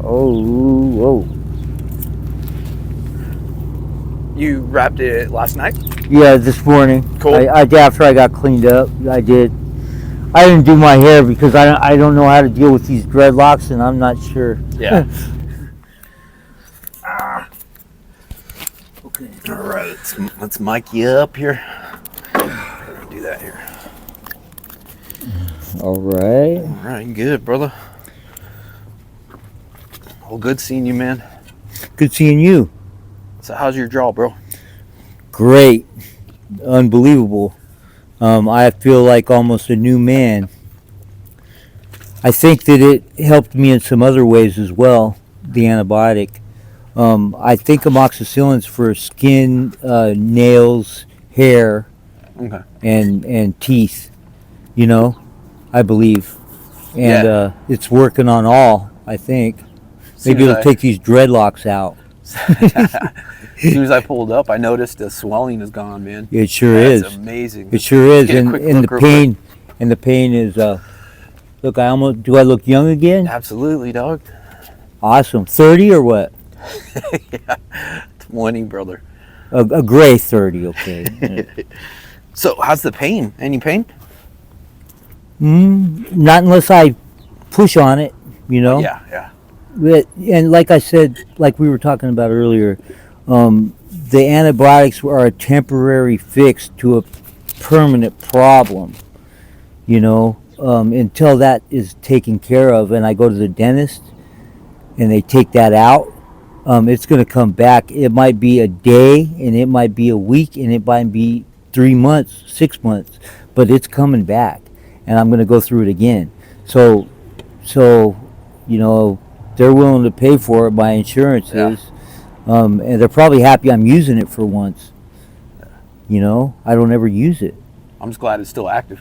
Oh, whoa. You wrapped it last night? Yeah, this morning. Cool. After I got cleaned up, I did. I didn't do my hair because I don't know how to deal with these dreadlocks, and I'm not sure. Yeah. Okay. All right, let's mic you up here. Do that here. All right. All right, good, brother. Well, good seeing you, man. Good seeing you. So how's your jaw, bro? Great. Unbelievable. I feel like almost a new man. I think that it helped me in some other ways as well, the antibiotic. I think amoxicillin's for skin, nails, hair, Okay. and teeth, I believe. And Yeah. it's working on all, I think. Maybe it'll take these dreadlocks out. As soon as I pulled up, I noticed the swelling is gone, man. It sure That's is. amazing. It sure is. Get a And, quick and look the real pain, and the pain is. Look, do I look young again? Absolutely, dog. Awesome. 30 or what? Yeah, 20, brother. A gray 30. Okay. So how's the pain? Any pain? Not unless I push on it. Yeah. And like I said, like we were talking about earlier, the antibiotics are a temporary fix to a permanent problem, until that is taken care of. And I go to the dentist and they take that out, it's going to come back. It might be a day, and it might be a week, and it might be 3 months, 6 months, but it's coming back, and I'm going to go through it again. So, they're willing to pay for it. My insurance is, and they're probably happy I'm using it for once. I don't ever use it. I'm just glad it's still active.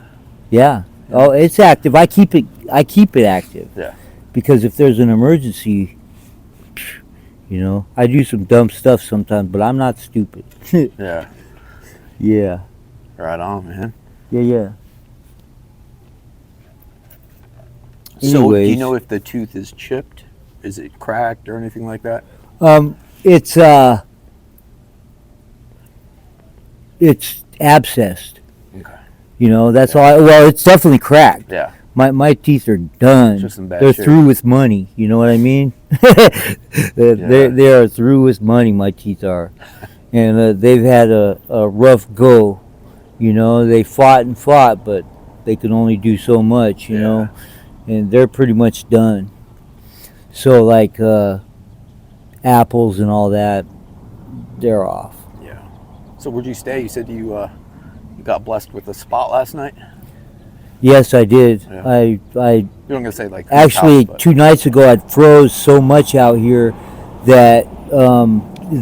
Yeah. Oh, it's active. I keep it active. Yeah. Because if there's an emergency, I do some dumb stuff sometimes, but I'm not stupid. Yeah. Yeah. Right on, man. Yeah. So, do you Anyways. know if the tooth is chipped? Is it cracked or anything like that? It's abscessed. Okay. That's all. Well, it's definitely cracked. Yeah. My teeth are done. Just in bad They're shape. through with money. You know what I mean? They are through with money. My teeth are, and they've had a rough go. They fought, but they could only do so much. And they're pretty much done. So like apples and all that, they're off. Yeah. So where'd you stay? You said you got blessed with a spot last night. Yes, I did. Yeah. I You weren't gonna say like whose actually house, but- 2 nights ago I froze so much out here that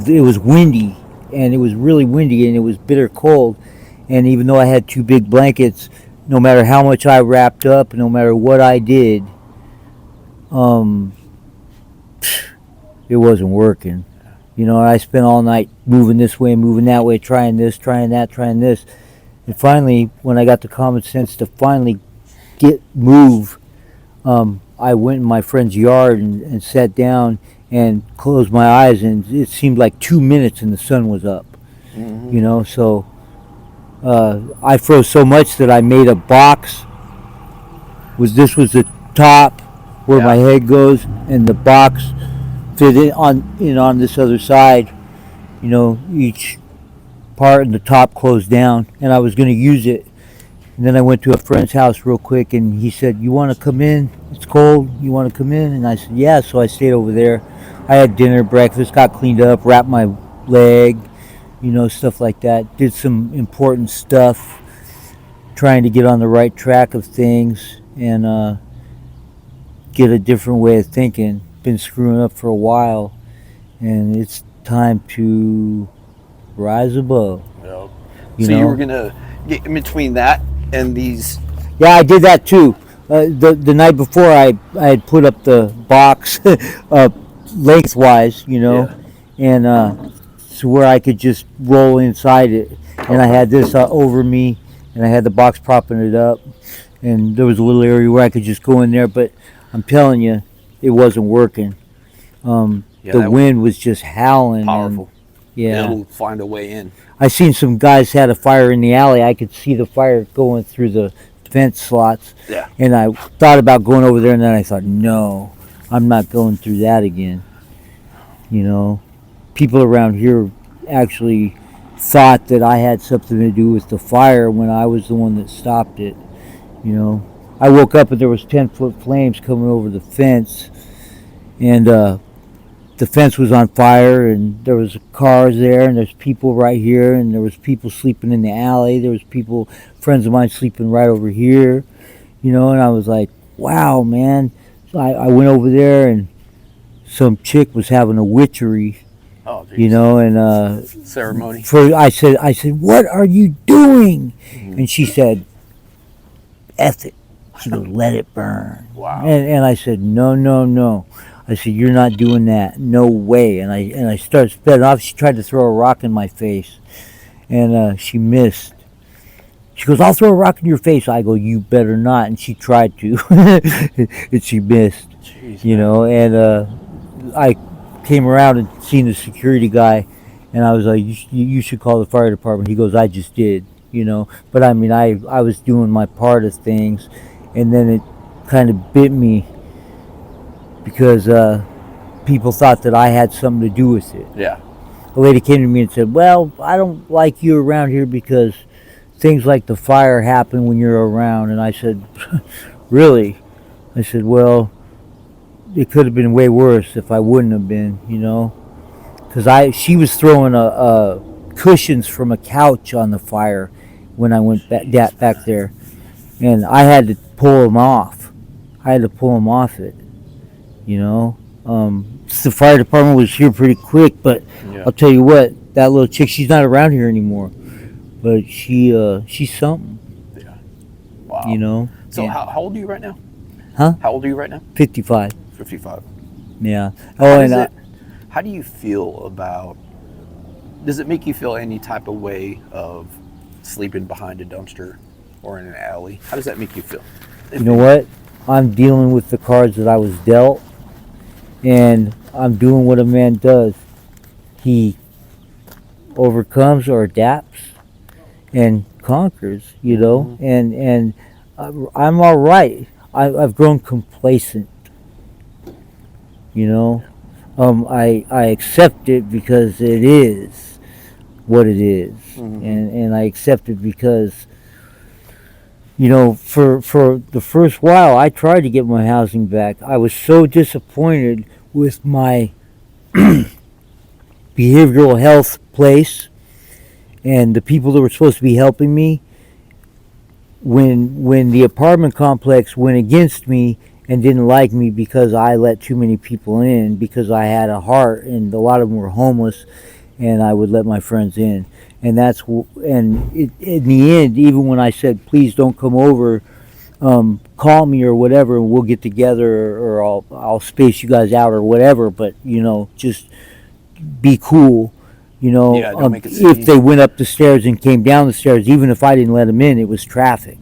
it was windy, and it was really windy, and it was bitter cold. And even though I had 2 big blankets, no matter how much I wrapped up, no matter what I did, it wasn't working. And I spent all night moving this way, moving that way, trying this, trying that, trying this. And finally, when I got the common sense to finally move, I went in my friend's yard and sat down and closed my eyes, and it seemed like 2 minutes and the sun was up. Mhm. So I froze so much that I made a box. This was the top where my head goes, and the box fit on this other side. Each part in the top closed down, and I was going to use it. And then I went to a friend's house real quick, and he said, "You want to come in? It's cold. You want to come in?" And I said, "Yeah." So I stayed over there. I had dinner, breakfast, got cleaned up, wrapped my leg, stuff like that. Did some important stuff, trying to get on the right track of things and get a different way of thinking. Been screwing up for a while, and it's time to rise above. Yep. You So know? you were gonna get in between that and these. Yeah, I did that too. The night before, I had put up the box lengthwise, and so where I could just roll inside it. And I had this over me, and I had the box propping it up, and there was a little area where I could just go in there. But I'm telling you, it wasn't working. Yeah, The that wind was just howling. powerful. And yeah, It'll find a way in. I seen some guys had a fire in the alley. I could see the fire going through the fence slots, Yeah. and I thought about going over there, and then I thought, no, I'm not going through that again. You know, people around here actually thought that I had something to do with the fire when I was the one that stopped it. You know, I woke up and there was 10-foot flames coming over the fence, and the fence was on fire, and there was cars there, and there's people right here, and there was people sleeping in the alley. There was people, friends of mine, sleeping right over here. You know, and I was like, wow, man. So I went over there, and some chick was having a witchery. Oh, geez. You know, and Ceremony. I said, what are you doing? Mhm. And she said, F it. She goes, let it burn. Wow. And I said, no, no, no. I said, you're not doing that. No way. And I started spitting off. She tried to throw a rock in my face, and she missed. She goes, I'll throw a rock in your face. I go, you better not. And she tried to, and she missed. Jeez, You man. know, and I came around and seen the security guy, and I was like, you should call the fire department. He goes, I just did. You know, but I mean, I was doing my part of things, and then it kind of bit me because people thought that I had something to do with it. Yeah. A lady came to me and said, well, I don't like you around here because things like the fire happen when you're around. And I said, really? I said, well, it could have been way worse if I wouldn't have been, you know, because she was throwing a cushions from a couch on the fire when I went back there, and I had to pull them off. I had to pull them off it, you know. The fire department was here pretty quick, but Yeah. I'll tell you what, that little chick, she's not around here anymore, but she's something, Yeah. Wow. you know. So And- how old are you right now? Huh? How old are you right now? 55. 55. Yeah. How Oh, does and it, how do you feel about? Does it make you feel any type of way of sleeping behind a dumpster or in an alley? How does that make you feel? you know what? I'm dealing with the cards that I was dealt, and I'm doing what a man does. He overcomes or adapts and conquers, you know. And I'm all right. I've grown complacent, you know. I accept it because it is what it is, and I accept it because, you know, for the first while I tried to get my housing back. I was so disappointed with my behavioral health place and the people that were supposed to be helping me. When the apartment complex went against me and didn't like me because I let too many people in, because I had a heart, and a lot of them were homeless, and I would let my friends in. And in the end, even when I said, please don't come over, call me or whatever, and we'll get together, or I'll space you guys out or whatever, but you know, just be cool. You know, Yeah, don't make it if scene. they went up the stairs and came down the stairs, even if I didn't let them in, it was traffic.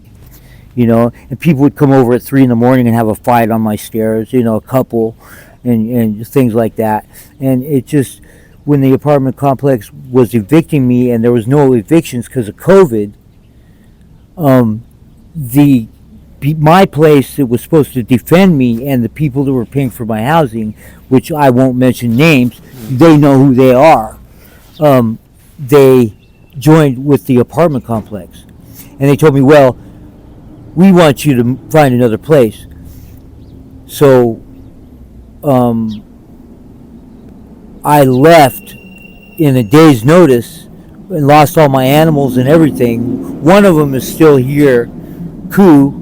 You know, and people would come over at 3 in the morning and have a fight on my stairs. You know, a couple, and things like that. And it just, when the apartment complex was evicting me, and there was no evictions because of COVID, the my place that was supposed to defend me and the people that were paying for my housing, which I won't mention names, they know who they are. They joined with the apartment complex, and they told me, well, we want you to find another place. So I left in a day's notice and lost all my animals and everything. One of them is still here, Koo,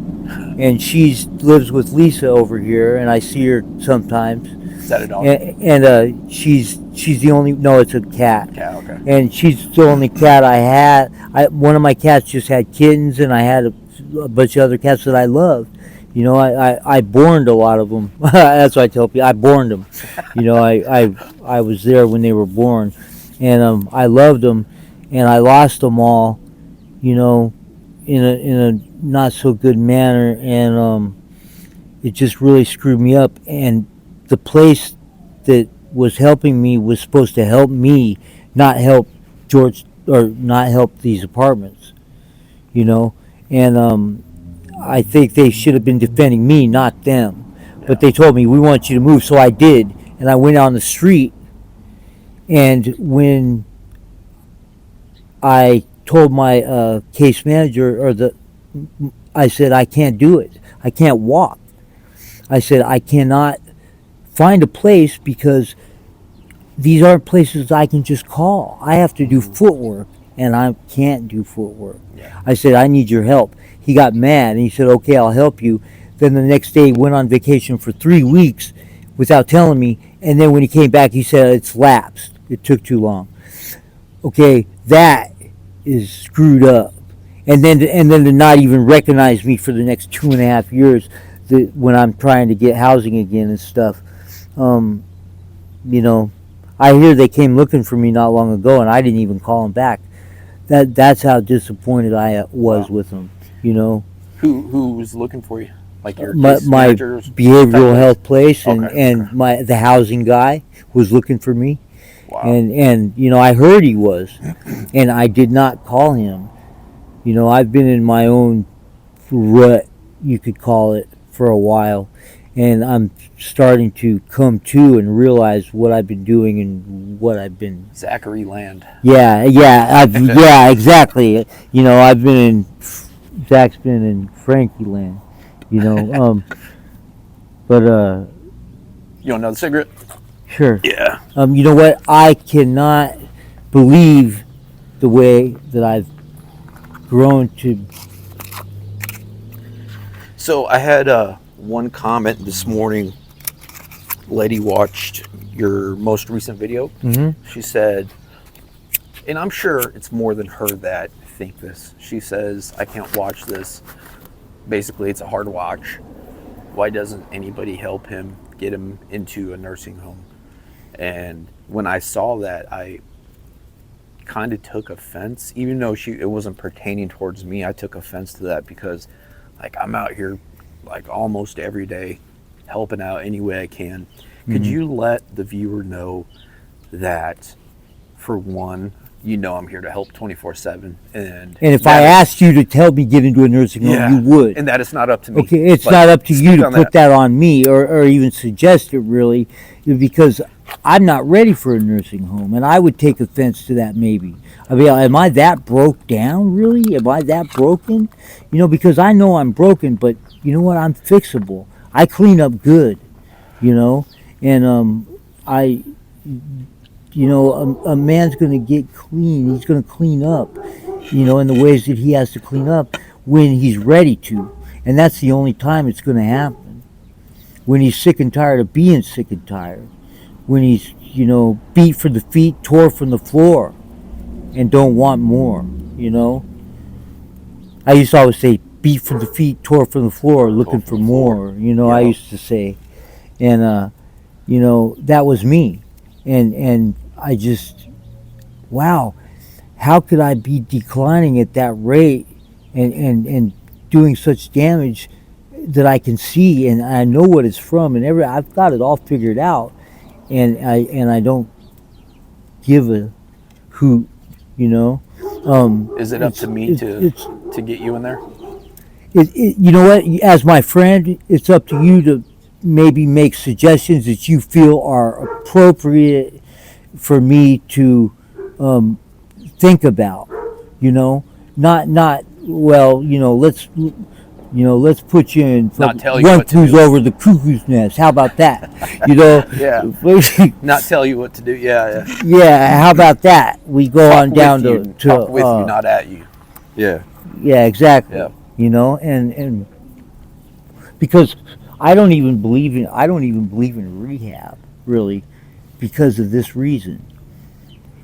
and she lives with Lisa over here, and I see her sometimes. Is that a dog? And she's the only, no, it's a cat. Cat, okay. And she's the only cat I had. One of my cats just had kittens, and I had a bunch of other cats that I loved. You know, I borned a lot of them. That's what I tell people. I borned them. You know, I was there when they were born, and I loved them, and I lost them all. You know, in a not so good manner, and it just really screwed me up. And the place that was helping me was supposed to help me, not help George, or not help these apartments, you know. And I think they should have been defending me, not them. But Yeah. they told me, we want you to move, so I did. And I went on the street, and when I told my case manager, I said, I can't do it. I can't walk. I said, I cannot find a place because these aren't places I can just call. I have to do footwork, and I can't do footwork. Yeah. I said, I need your help. He got mad, and he said, okay, I'll help you. Then the next day, he went on vacation for 3 weeks without telling me. And then when he came back, he said, it's lapsed. It took too long. Okay, that is screwed up. And then to not even recognize me for the next 2.5 years, when I'm trying to get housing again and stuff. Um, you know, I hear they came looking for me not long ago, and I didn't even call them back. That's how disappointed I was Wow. with them. You know, Who was looking for you? Like your my, case my managers? behavioral health place, Okay. and the housing guy was looking for me, Wow. and I heard he was, and I did not call him. I've been in my own rut, you could call it, for a while, and I'm starting to come to and realize what I've been doing and what I've been. Zachary Land. Yeah, yeah, exactly. I've been in. Zack's been in Frankie land. You know, but You want another cigarette? sure. Yeah. You know what? I cannot believe the way that I've grown to. So I had one comment this morning. Lady watched your most recent video. Mm-hmm. She said, and I'm sure it's more than her that think this. She says, I can't watch this. Basically, it's a hard watch. Why doesn't anybody help him get him into a nursing home? And when I saw that, I kind of took offense, even though it wasn't pertaining towards me. I took offense to that because, like, I'm out here like almost every day helping out any way I can. Could you let the viewer know that, for one, I'm here to help 24/7, and if I asked you to help me get into a nursing home, you would. and that it's not up to me. Okay, it's not up to you to put that on me, or even suggest it, really, because I'm not ready for a nursing home, and I would take offense to that, maybe. I mean, am I that broke down, really? Am I that broken? Because I know I'm broken, but you know what? I'm fixable. I clean up good, and a man's going to get clean. He's going to clean up, in the ways that he has to clean up when he's ready to. And that's the only time it's going to happen. When he's sick and tired of being sick and tired. When he's, beat from the feet, tore from the floor, and don't want more, I used to always say, beat from the feet, tore from the floor, looking for more, I used to say. And, that was me. And I just, wow, how could I be declining at that rate and doing such damage that I can see, and I know what it's from, and I've got it all figured out, and I don't give a hoot, Is it up to me to get you in there? You know what? As my friend, it's up to you to maybe make suggestions that you feel are appropriate for me to think about. Not well. Let's put you in. Not tell you one what to flew do. over the cuckoo's nest. How about that? Yeah. Not tell you what to do. Yeah. Yeah. How about that? We go Talk on down with you, to talk with you, not at you. Yeah. Yeah, exactly. Yeah. And because I don't even believe in rehab, really, because of this reason.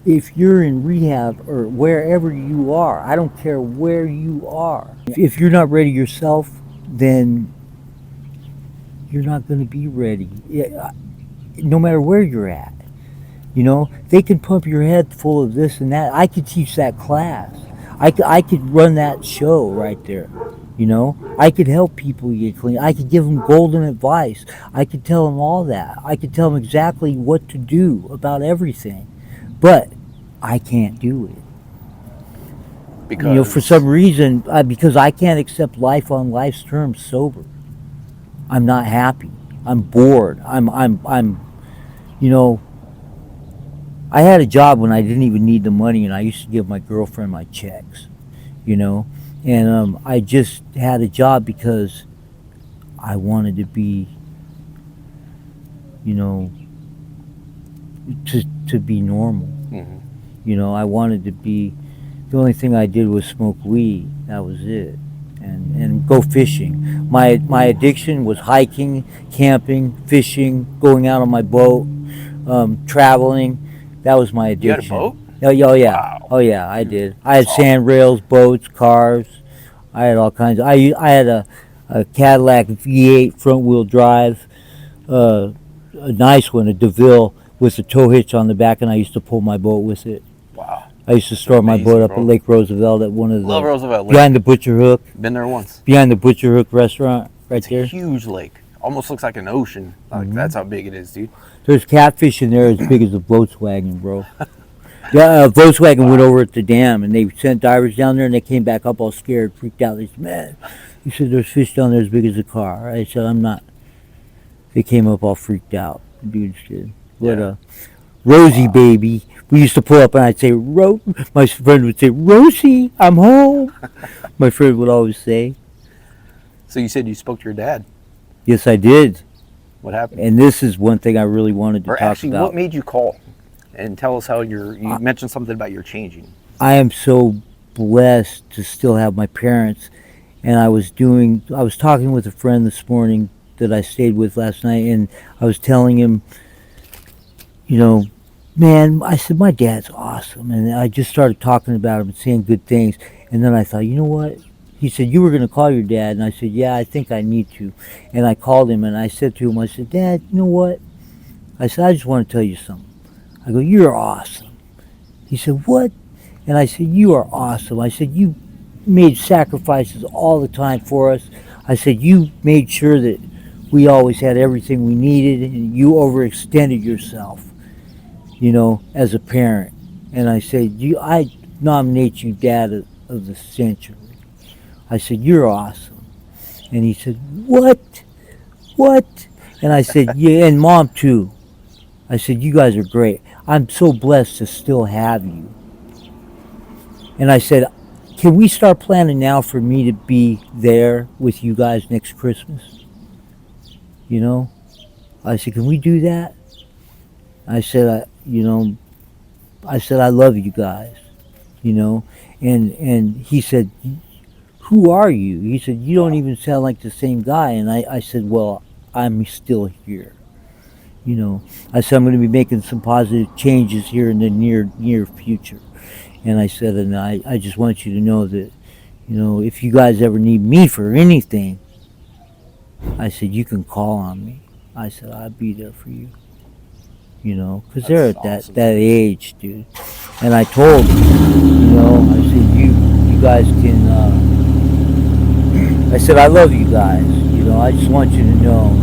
If you're in rehab or wherever you are, I don't care where you are. If you're not ready yourself, then you're not going to be ready. No matter where you're at. They can pump your head full of this and that. I could teach that class. I could run that show right there. You know, I could help people get clean. I could give them golden advice. I could tell them all that. I could tell them exactly what to do about everything. But I can't do it. You know, for some Because reason, because I can't accept life on life's terms sober. I'm not happy. I'm bored. You know, I had a job when I didn't even need the money, and I used to give my girlfriend my checks. You know, and I just had a job because I wanted to be, you know, to be normal. mhm. You know, I wanted to be. The only thing I did was smoke weed. That was it, and go fishing. My addiction was hiking, camping, fishing, going out on my boat, traveling. That was my You had a addiction. boat? Oh yeah, Wow, oh yeah, I did. I had that's sand awesome. rails, boats, cars. I had all kinds. I had a Cadillac V8 front wheel drive, uh, a nice one, a DeVille with a tow hitch on the back, and I used to pull my boat with it. Wow, I used to that's store my boat amazing, up at bro. Lake Roosevelt at one of Love the Roosevelt Lake. behind the Butcher Hook, Been there once. behind the Butcher Hook restaurant right It's a there. huge lake. Almost looks like an ocean. Like Hmm. that's how big it is, dude. There's catfish in there as big as a Volkswagen, bro. Yeah, Volkswagen went Wow. over at the dam, and they sent divers down there, and they came back up all scared, freaked out. They said, "Man," he said, "there's fish down there as big as a car." I said, "I'm not." They came up all freaked out. The dudes did. But Yeah. Rosie, Wow. baby, we used to pull up, and I'd say, My friend would say, "Rosie, I'm home." My friend would always say, So you said you spoke to your dad. "Yes, I did." What happened? And this is one thing I really wanted to Or talk actually, what about. made you call? And tell us how you I, mentioned something about your changing. I am so blessed to still have my parents. And I was talking with a friend this morning that I stayed with last night, and I was telling him, you know, man, I said, my dad's awesome. And I just started talking about him and saying good things. And then I thought, you know what? He said, you were going to call your dad. And I said, yeah, I think I need to. And I called him and I said to him, I said, Dad, you know what? I said, I just want to tell you something. I go, you're awesome. He said, what? And I said, you are awesome. I said, you made sacrifices all the time for us. I said, you made sure that we always had everything we needed, and you overextended yourself, you know, as a parent. And I said, I nominate you dad of the century. I said, you're awesome. And he said, what? What? And I said, yeah, and mom too. I said, you guys are great. I'm so blessed to still have you. And I said, can we start planning now for me to be there with you guys next Christmas? You know? I said, can we do that? I said, I said, I love you guys, you know? And he said, who are you? He said, you don't even sound like the same guy. And I said, well, I'm still here. You know, I said, I'm going to be making some positive changes here in the near future. And I said, and I just want you to know that, you know, if you guys ever need me for anything, I said, you can call on me. I said, I'll be there for you. You know, because they're That's at awesome. that age, dude. And I told them, you know, I said, you guys can, I said, I love you guys. You know, I just want you to know.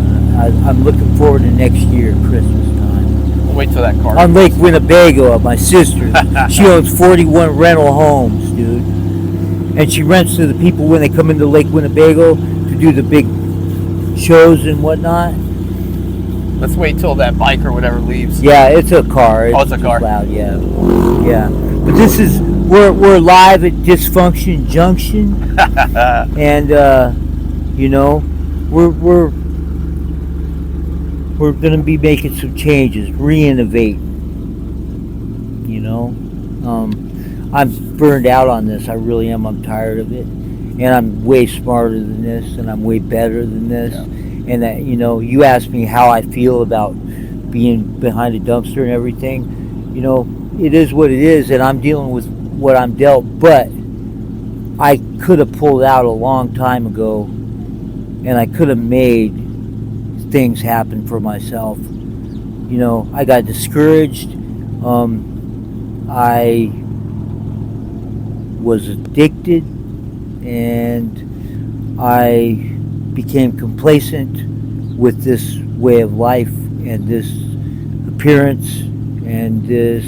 I'm looking forward to next year, Christmas time. We'll wait till that car On Lake comes. Winnebago, my sister. She owns 41 rental homes, dude. And she rents to the people when they come into Lake Winnebago to do the big shows and whatnot. Let's wait till that bike or whatever leaves. Yeah, it's a car. Oh, it's a just car. loud, yeah. Yeah. But this is, we're live at Dysfunction Junction. And, you know, we're going to be making some changes, re-innovating. You know, I'm burned out on this. I really am. I'm tired of it, and I'm way smarter than this, and I'm way better than this. Yeah. And that, you know, you asked me how I feel about being behind a dumpster and everything. You know, it is what it is, and I'm dealing with what I'm dealt. But I could have pulled out a long time ago, and I could have made things happen for myself. You know, I got discouraged. I was addicted, and I became complacent with this way of life and this appearance and this,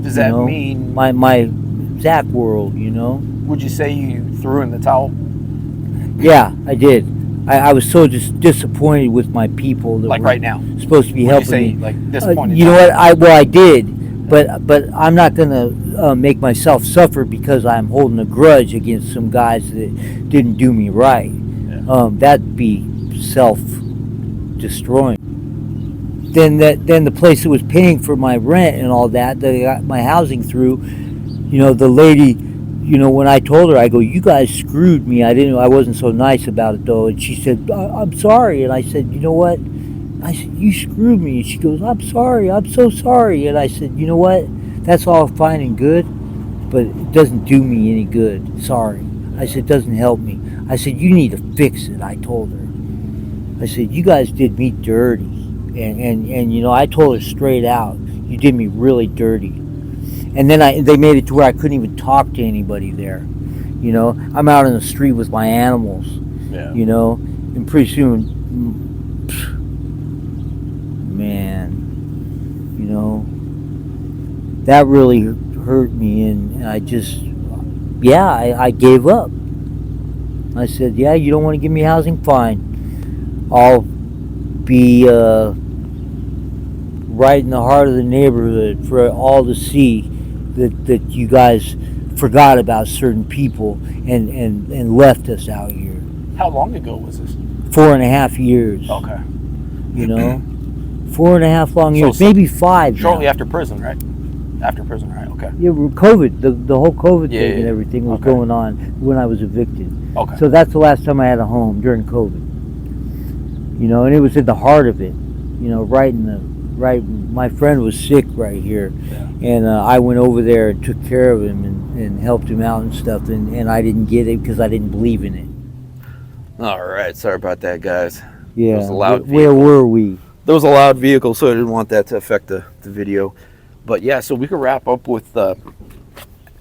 Does you that know, mean, my Zack world, you know. would you say you threw in the towel? Yeah, I did. I was so disappointed with my people that Like were right now? supposed to be Would you helping say, me. like, this point in You know what? time? I did, but I'm not gonna make myself suffer because I'm holding a grudge against some guys that didn't do me right. Yeah. That'd be self destroying. Then the place that was paying for my rent and all that I got my housing through, the lady, when I told her, I go, you guys screwed me. I wasn't so nice about it though, and she said, I'm sorry, and I said, you know what? I said, you screwed me, and she goes, I'm sorry, I'm so sorry, and I said, you know what? That's all fine and good, but it doesn't do me any good. Sorry. I said, it doesn't help me. I said, you need to fix it. I told her. I said, you guys did me dirty. And I told her straight out, you did me really dirty. And then they made it to where I couldn't even talk to anybody there. I'm out in the street with my animals, Yeah. and pretty soon, man, that really hurt me. And I just, yeah, I gave up. I said, yeah, you don't want to give me housing? Fine. I'll be right in the heart of the neighborhood for all to see that you guys forgot about certain people and left us out here. How long ago was this? 4.5 years. Okay. 4.5 long years, So maybe 5. Shortly now. after prison, right? After prison, right? Okay. Yeah, COVID, the whole COVID Yeah, thing yeah, and everything was okay. going on when I was evicted. Okay. So that's the last time I had a home during COVID. And it was in the heart of it. Right. My friend was sick right here, Yeah. and I went over there and took care of him and helped him out and stuff. And I didn't get it because I didn't believe in it. All right. Sorry about that, guys. Yeah. It was a loud Where vehicle. were we? There was a loud vehicle, so I didn't want that to affect the video. But yeah, so we could wrap up with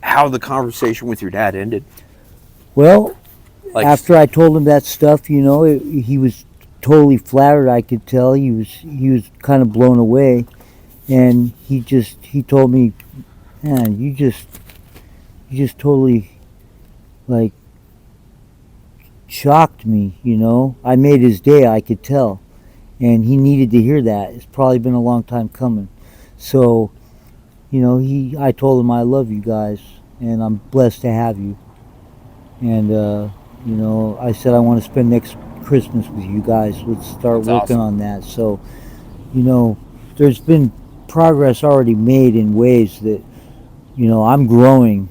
how the conversation with your dad ended. Well, Like, after I told him that stuff, he was totally flattered. I could tell he was kind of blown away, and he told me, man, you just totally like shocked me. I made his day. I could tell, and he needed to hear that. It's probably been a long time coming. So, I told him I love you guys, and I'm blessed to have you. And I said I want to spend next Christmas with you guys. Let's start That's working awesome. on that. So, there's been progress already made in ways that, I'm growing.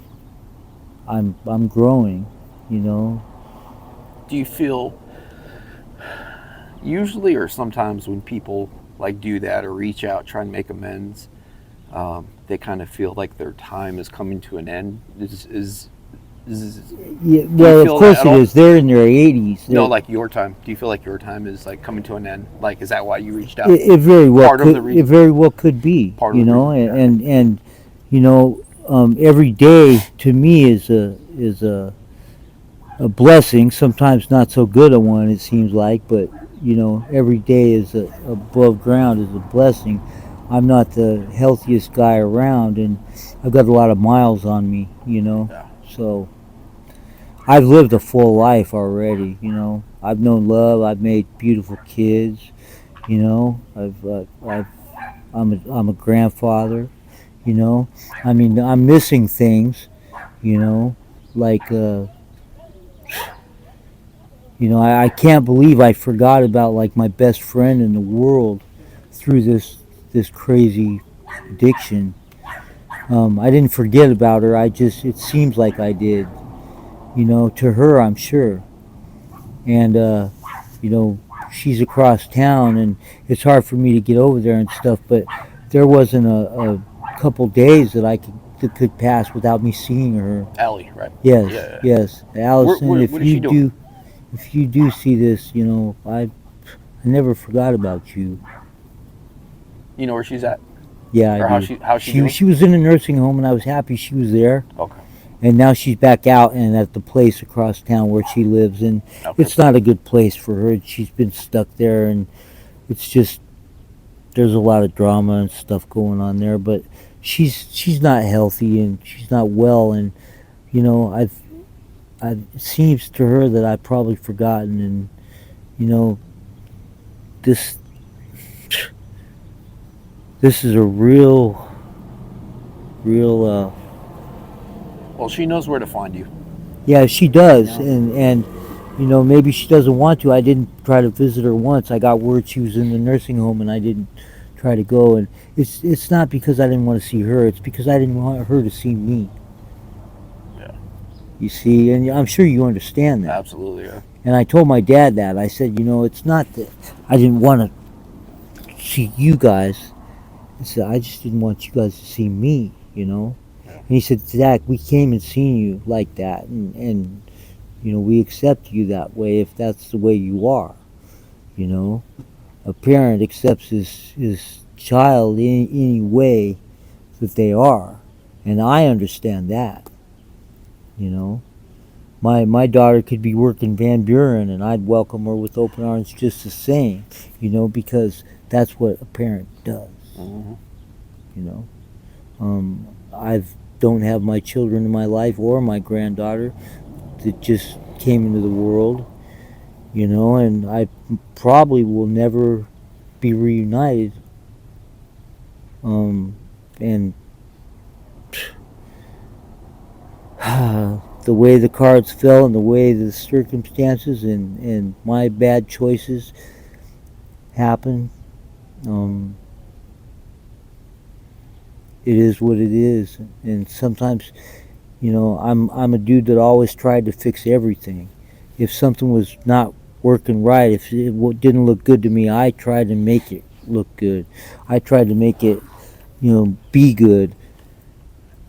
I'm growing. do you feel usually or sometimes when people like do that or reach out, try and make amends, they kind of feel like their time is coming to an end? Yeah, Do you well, feel of course that it at all? is. They're in their 80s. No, like your time. Do you feel like your time is like coming to an end? Like, is that why you reached out? It very well Part of could. the reason. It very well could be. Part of the reason, And every day to me is a blessing. Sometimes not so good a one. It seems like, but every day is above ground is a blessing. I'm not the healthiest guy around, and I've got a lot of miles on me. Yeah. So I've lived a full life already. I've known love. I've made beautiful kids. I'm a grandfather. I mean, I'm missing things. Like I can't believe I forgot about like my best friend in the world through this crazy addiction. I didn't forget about her. It seems like I did. To her, I'm sure. And she's across town, and it's hard for me to get over there and stuff. But there wasn't a couple days that could pass without me seeing her. Allie, right? Yes, Yeah. yes, Allison. What if is she doing? you do see this, I never forgot about you. You know where she's at? Yeah, Or I do. how's she doing? She was in a nursing home, and I was happy she was there. Okay. and now she's back out and at the place across town where she lives, and Okay. it's not a good place for her. She's been stuck there, and it's just there's a lot of drama and stuff going on there. But she's not healthy and she's not well, and it seems to her that I've probably forgotten, and you know this this is a real. Well, she knows where to find you. Yeah, she does, Yeah. and maybe she doesn't want to. I didn't try to visit her once. I got word she was in the nursing home, and I didn't try to go. And it's not because I didn't want to see her. It's because I didn't want her to see me. Yeah. You see, and I'm sure you understand that. Absolutely. Yeah. And I told my dad that. I said, it's not that I didn't want to see you guys. I said I just didn't want you guys to see me. Yeah. And he said, Zach, we came and seen you like that, and we accept you that way if that's the way you are. A parent accepts his child any way that they are, and I understand that. You know, my daughter could be working Van Buren, and I'd welcome her with open arms just the same. Because that's what a parent does. Mm-hmm. You know, I don't have my children in my life or my granddaughter that just came into the world. And I probably will never be reunited. And the way the cards fell and the way the circumstances and my bad choices happened, it is what it is. And sometimes, I'm a dude that always tried to fix everything. If something was not working right, if it didn't look good to me, I tried to make it look good. I tried to make it, be good.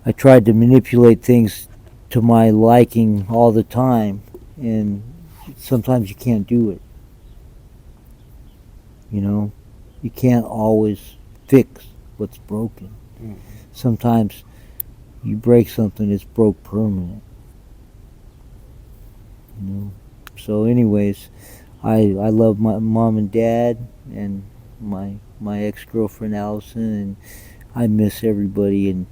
I tried to manipulate things to my liking all the time, and sometimes you can't do it. You can't always fix what's broken. Mm-hmm. Sometimes you break something, it's broke permanent. So anyways, I love my mom and dad and my ex-girlfriend Allison, and I miss everybody, and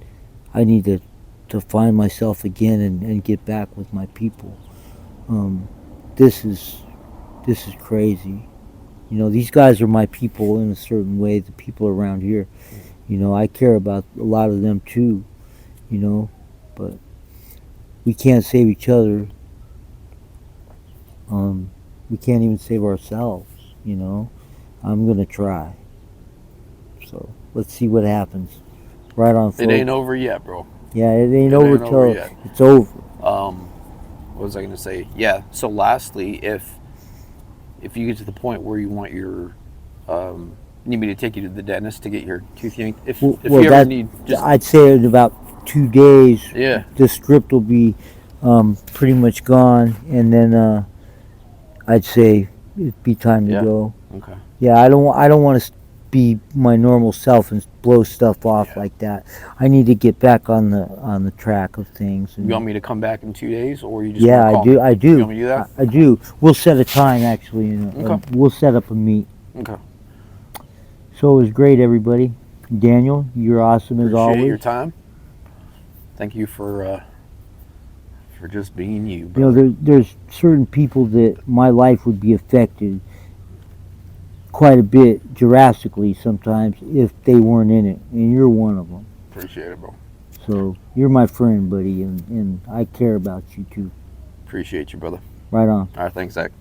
I need to find myself again and get back with my people. This is crazy. These guys are my people in a certain way, the people around here. I care about a lot of them too, but we can't save each other. We can't even save ourselves. I'm gonna try. So let's see what happens. Right on. It ain't over yet, bro. Yeah, it ain't over till it's over. What was I gonna say? Yeah. So lastly, if you get to the point where you want your need me to take you to the dentist to get your tooth yanked, if you ever need, I'd say in about 2 days. Yeah. The strip will be pretty much gone, and then I'd say it'd be time to go. Okay. Yeah, I don't want to be my normal self and blow stuff off like that. I need to get back on the track of things. And you want me to come back in 2 days, or you just yeah, I do. I do. You want me to do that? I do. We'll set a time actually. Okay. We'll set up a meet. Okay. So it was great, everybody. Daniel, you're awesome as always. Appreciate your time. Thank you for just being you. Brother. There's certain people that my life would be affected quite a bit drastically sometimes if they weren't in it, and you're one of them. Appreciate it, bro. So you're my friend, buddy, and I care about you too. Appreciate you, brother. Right on. All right, thanks, Zach.